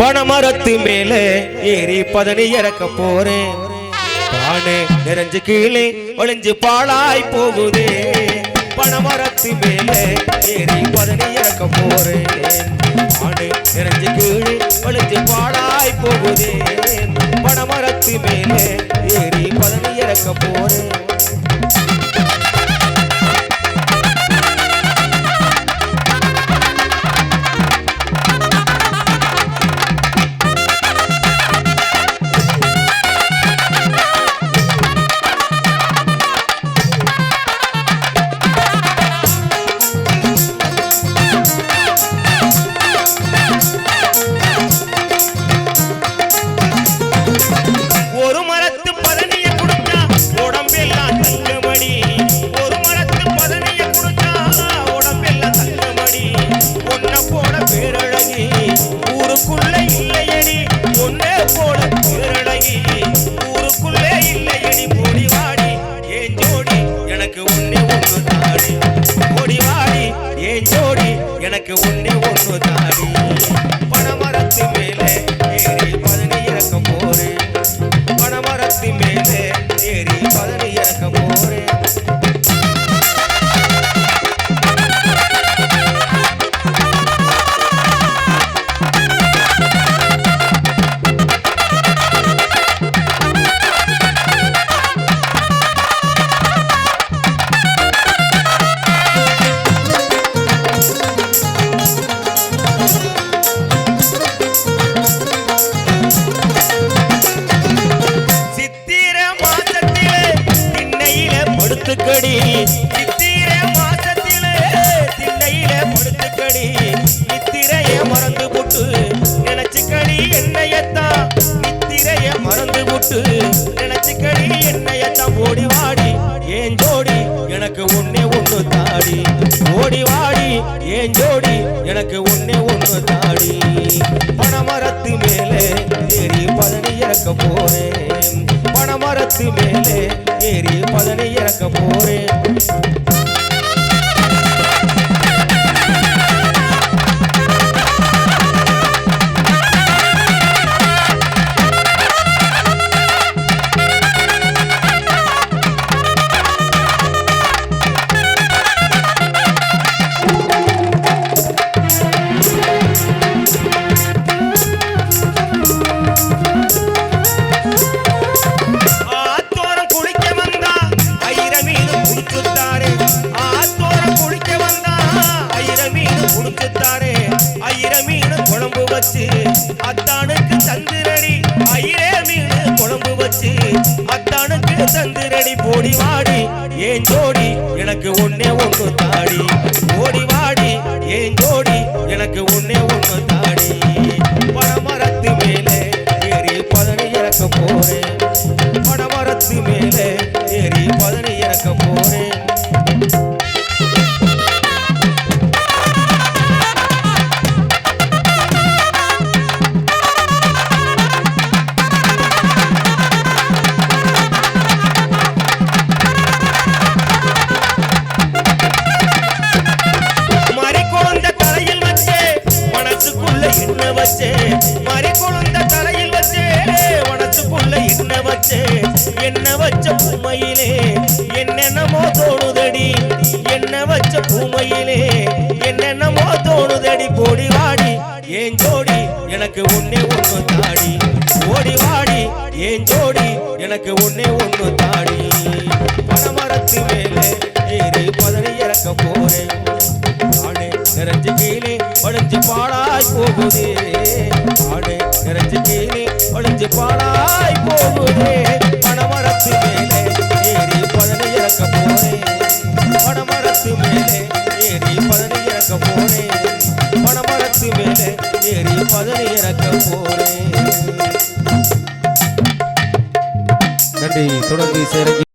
பனமரத்து மேல ஏறி பதனி இறக்க போறேன். பானை நிறைஞ்சு கீழே ஒளிஞ்சு பாழாய் போகுதே. பனமரத்து மேல ஏறி பதனி இறக்க போறேன். பானை நிறைஞ்சு கீழே ஒளிஞ்சு பாழாய் போகுதே. பனமரத்து மேல ஏறி பதனி இறக்க போறேன். எனக்கு ஒன்னே ஒன்று தாடி. பனமரத்து மேலே ஏறி பதனி இறக்க போறேன். பனமரத்து மேலே ஏறி பதனி இறக்க போறேன். சித்திர மாசத்திலே திண்ணையில படுத்துக்கடி. நித்திரைய மறந்து போட்டு நினைச்சுக்கடி என்னையத்தான். நித்திரைய மறந்து போட்டு நினைச்சுக்கடி என்னையத்தான். ஓடி வாடி ஏன் ஜோடி எனக்கு ஒன்னே ஒன்று தாடி. ஓடி வாடி ஏன் ஜோடி எனக்கு ஒன்னே ஒன்று தாடி. பனமரத்து மேலே ஏறி பதனி இறக்க போறேன். பனமரத்து மேலே ஏறி பதனி இறக்க போறேன். அத்தானுக்கு சந்திரடி ஐரே மீன் குழம்பு வச்சு. அத்தானுக்கு சந்திரடி போடி வாடி ஏன் ஜோடி எனக்கு ஒன்னே ஒன்று தாடி. ஓடி வாடி ஏன் ஜோடி எனக்கு ஒன்னே ஒன்று தாடி. பனமரத்து மேலே ஏறி பதனி இறக்க போறேன். பனமரத்து மேலே ஏறி பதனி இறக்க போறேன். மறி கொழுந்த தலையில் வச்சே வனத்துக்குள்ள என்ன வச்சே. என்ன வச்ச பூமையிலே என்னென்னமோ தோணுதடி. என்ன வச்ச பூமையிலே என்னென்னமோ தோணுதடி. போடி வாடி ஏன் ஜோடி எனக்கு ஒன்னே ஒன்று தாடி. ஓடி வாடி ஏன் ஜோடி எனக்கு ஒன்னே ஒன்று தாடி. பனமரத்து மேலே ஏறி பதனி இறக்க போறேன். ஆடை நிறைஞ்சு கீழே ஒளிஞ்சு பாழாய் போகுதே. ஆடை நிறைஞ்சு கீழே ஒளிஞ்சு பாழாய் போகுதே. பனமரத்து மேலே ஏறி பதனி இறக்க போறேன். பனமரத்து மேலே ஏறி பதனி இறக்க போறேன். பனமரத்து மேலே ஏறி பதனி இறக்க போறேன். நன்றி. தொடர்ந்து சேர